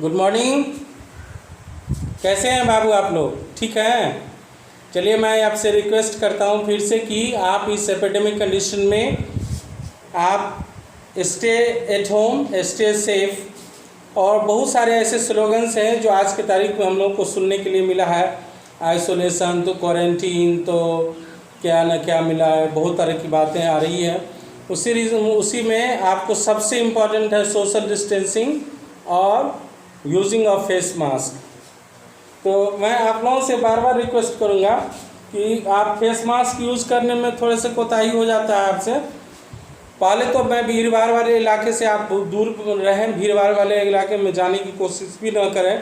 Good morning. कैसे हैं बाबू आप लोग? ठीक हैं? चलिए मैं आपसे रिक्वेस्ट करता हूं फिर से कि आप इस एपिडेमिक कंडीशन में आप stay at home, stay safe. और बहुत सारे ऐसे स्लोगन्स हैं जो आज की तारीख में हम लोग को सुनने के लिए मिला है। आइसोलेशन तो क्वारंटीन तो क्या न क्या मिला है, बहुत तरह की बातें आ रही हैं। उसी में आपको सबसे इम्पॉर्टेंट है सोशल डिस्टेंसिंग और यूजिंग ऑफ फेस मास्क। तो मैं आप लोगों से बार बार रिक्वेस्ट करूँगा कि आप फेस मास्क यूज़ करने में थोड़े से कोताही हो जाता है आपसे। पहले तो मैं भीड़ भाड़ वाले इलाके से आप दूर रहें, भीड़ भाड़ वाले इलाके में जाने की कोशिश भी न करें,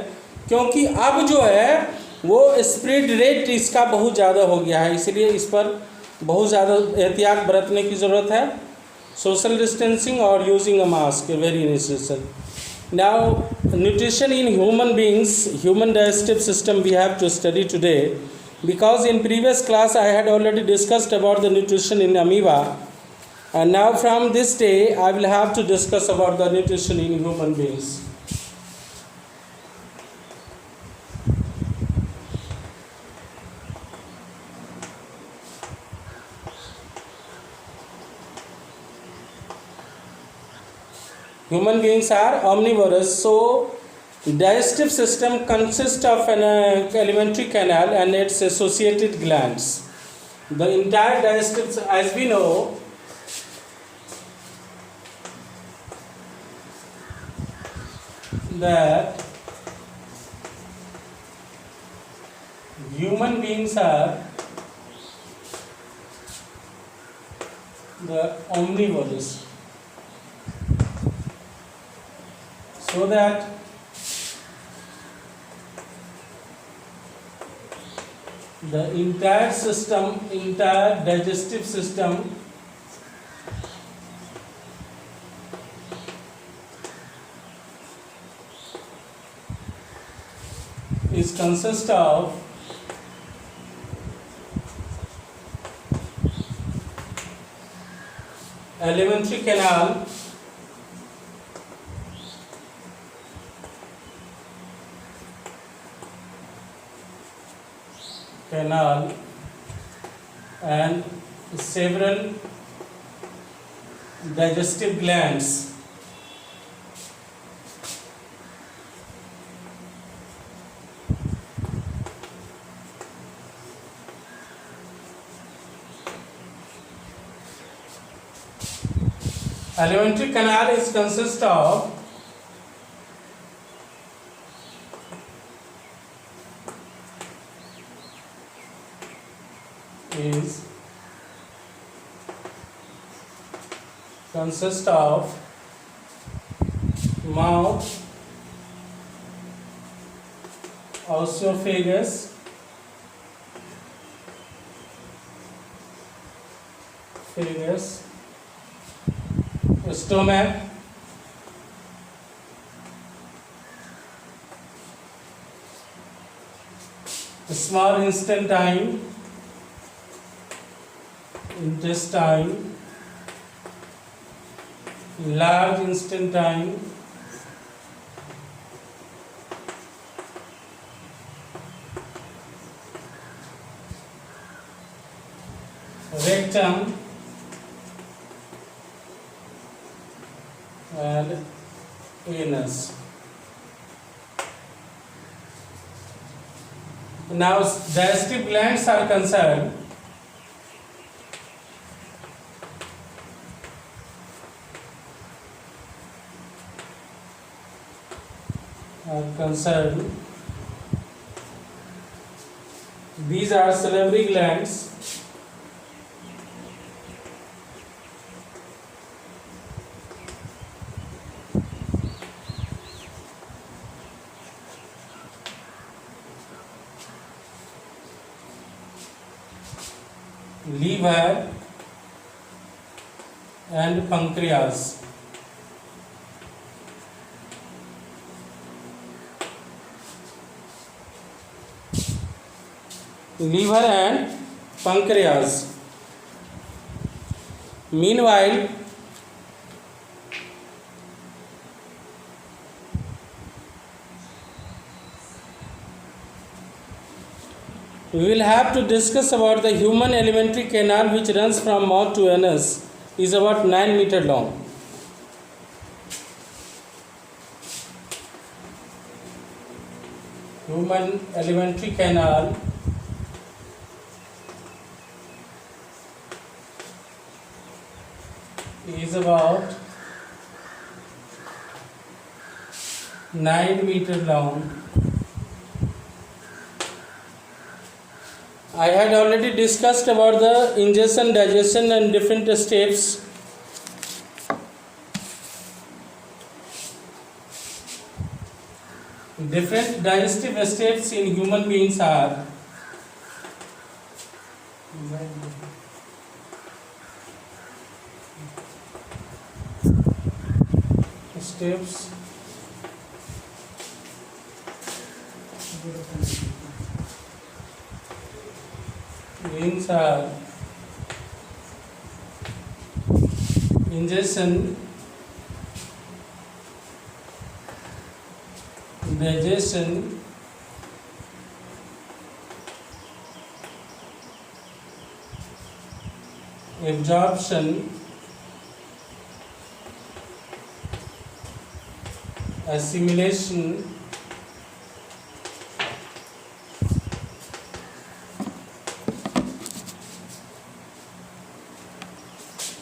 क्योंकि अब जो है वो स्प्रेड रेट इसका बहुत ज़्यादा हो गया है, इसलिए इस पर बहुत ज़्यादा एहतियात बरतने की ज़रूरत है। सोशल डिस्टेंसिंग और using a mask very necessary. Now, nutrition in human beings, human digestive system we have to study today, because in previous class I had already discussed about the nutrition in amoeba, and now from this day I will have to discuss about the nutrition in human beings. Human beings are omnivorous, so digestive system consists of an alimentary canal and its associated glands. The entire digestive, as we know, that human beings are the omnivorous, so that the entire digestive system is consist of alimentary canal, and several digestive glands. Alimentary canal is consist of mouth, esophagus, stomach, small intestine, large intestine, rectum, and anus. Now digestive glands are concerned. These are salivary glands, liver, and pancreas. Liver and pancreas. Meanwhile, We will have to discuss about the human alimentary canal which runs from mouth to anus, is about 9 meter long. Human alimentary canal is about 9 meter long. I had already discussed about the ingestion, digestion and different steps. Different digestive steps in human beings are steps beings are ingestion, digestion, absorption, assimilation,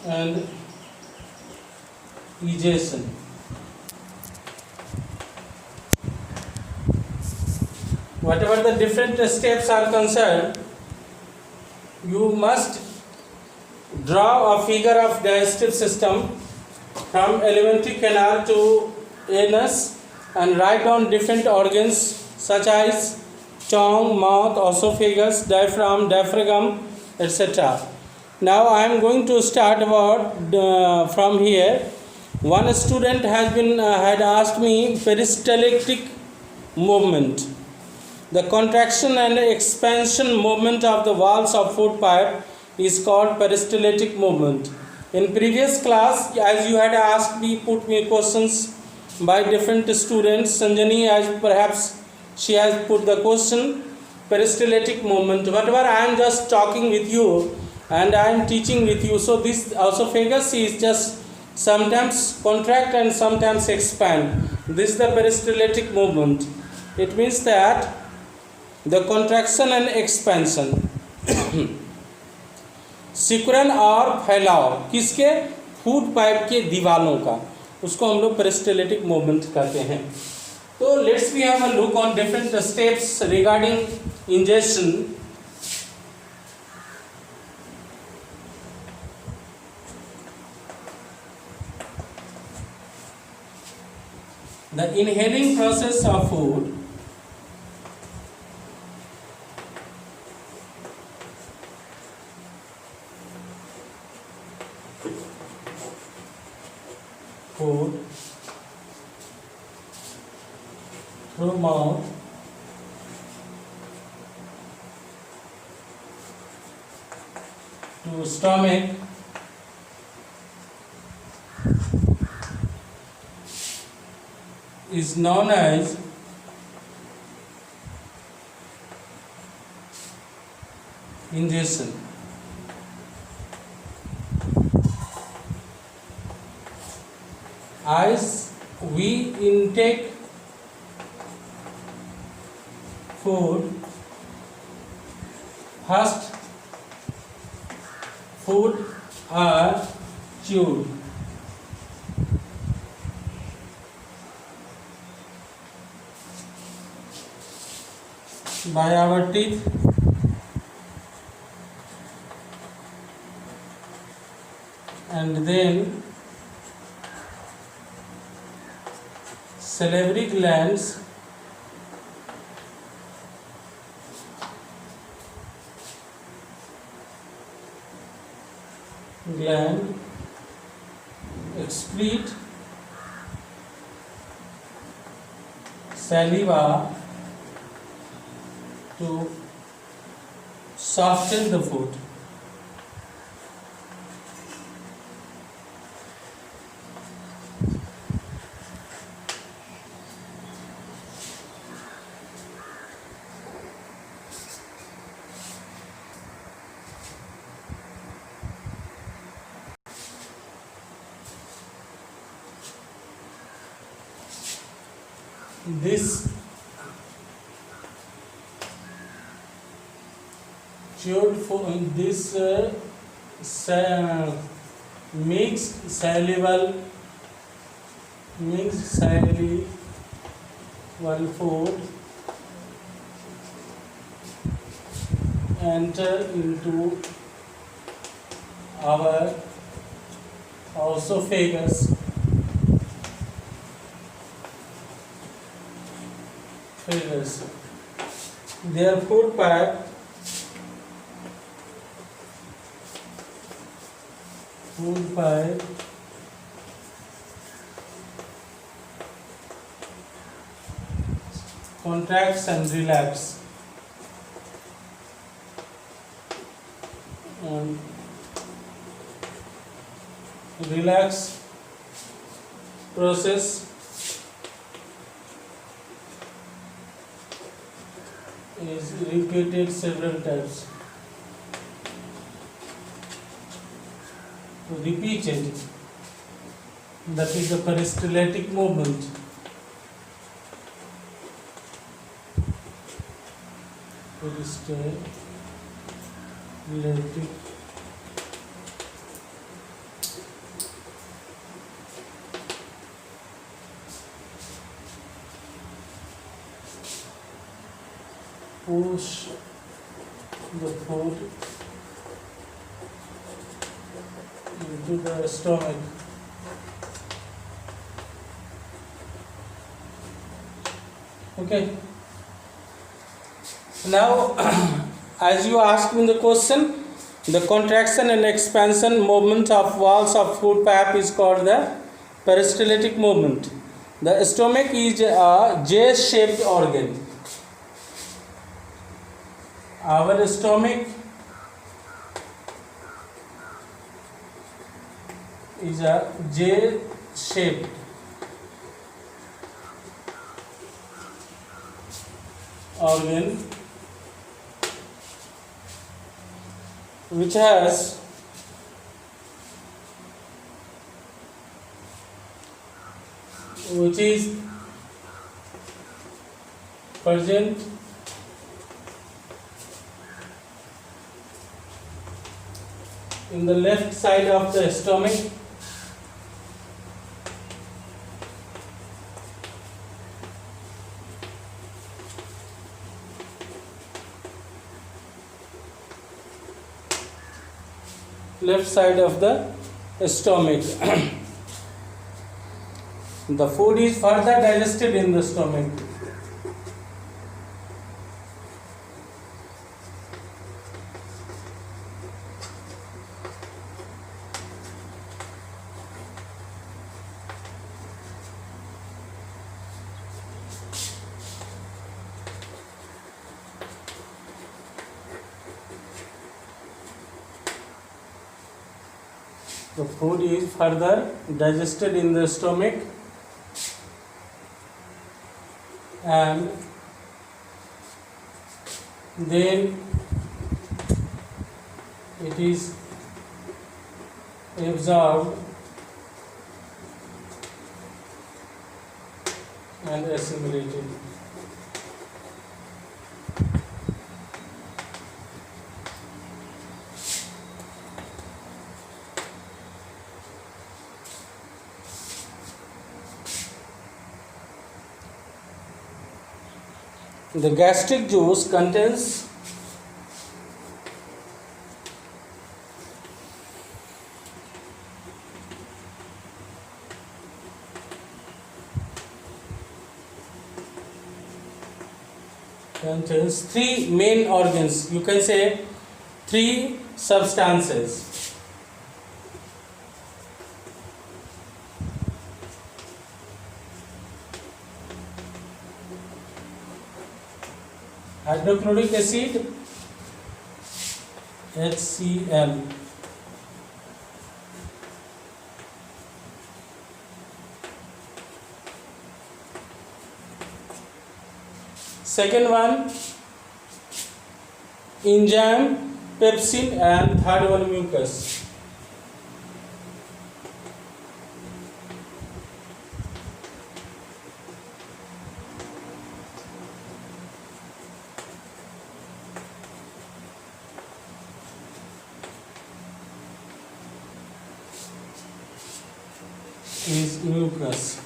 and egestion. Whatever the different steps are concerned, you must draw a figure of digestive system from alimentary canal to anus and write down different organs such as tongue, mouth, esophagus, diaphragm, etc. Now I am going to start about from here. One student had asked me peristaltic movement. The contraction and expansion movement of the walls of food pipe is called peristaltic movement. In previous class, as you had asked me, put me questions by different students. Sanjani, as perhaps she has put the question, peristaltic movement. Whatever I am just talking with you and I am teaching with you. So this esophagus is just sometimes contract and sometimes expand. This is the peristaltic movement. It means that the contraction and expansion सिकुड़न और फैलाव किसके, food pipe के दीवालों का, उसको हम लोग पेरिस्टाल्टिक मूवमेंट कहते हैं. तो let's we have a look on different steps regarding ingestion. The inhaling process of food through mouth to stomach is known as ingestion. As we intake food, first food are chewed. By our teeth, and then salivary glands excrete saliva to soften the food. this chewed food, this mixed soluble food enter into our esophagus. Their food pipe contracts and relax. Relax process is repeated several times. Repeated, that is the peristaltic movement. Peristaltic push the food into the stomach. Okay. Now, as you asked me the question, the contraction and expansion movement of walls of food pipe is called the peristaltic movement. The stomach is a J-shaped organ. Our stomach is a J-shaped organ which is present in the left side of the stomach. Left side of the stomach. The food is further digested in the stomach. The food is further digested in the stomach and then it is absorbed and assimilated. The gastric juice contains three main organs. You can say three substances. Hydrochloric acid, HCl. Second one, enzyme, pepsin, and third one, mucus. is mucus.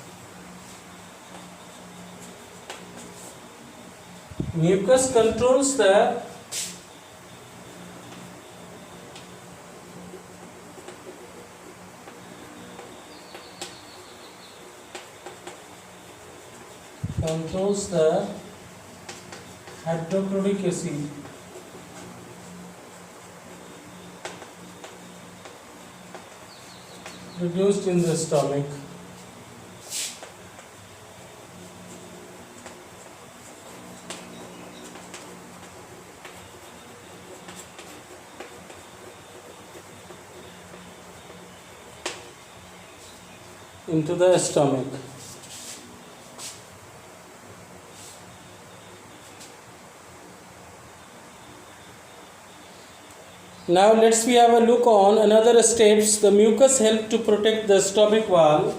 Mucus controls the hydrochloric acid produced in the stomach. Into the stomach. Now let's we have a look on another steps. The mucus help to protect the stomach wall.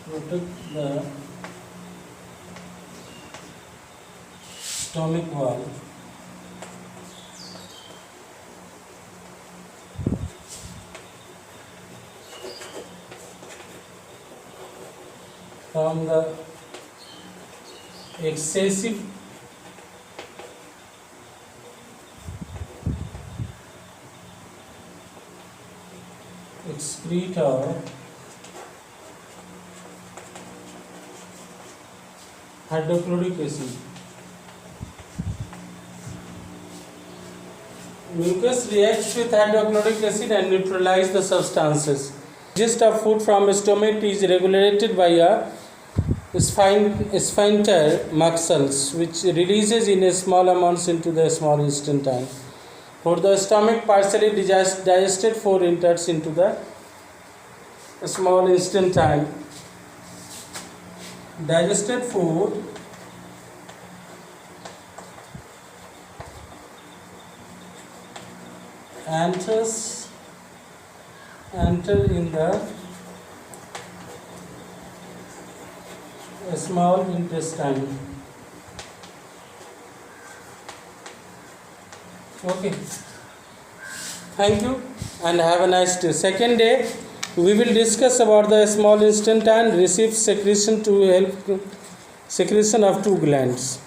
Protect the stomach wall. From the excessive excrete of hydrochloric acid. Mucus reacts with hydrochloric acid and neutralize the substances. Digest of food from stomach is regulated by a sphincter muscles, which releases in a small amounts into the small intestine. For the stomach partially digested food enters into the small intestine. Digested food enter in the small intestine. Okay. Thank you and have a nice day. Second day we will discuss about the small intestine receives secretion to help secretion of two glands.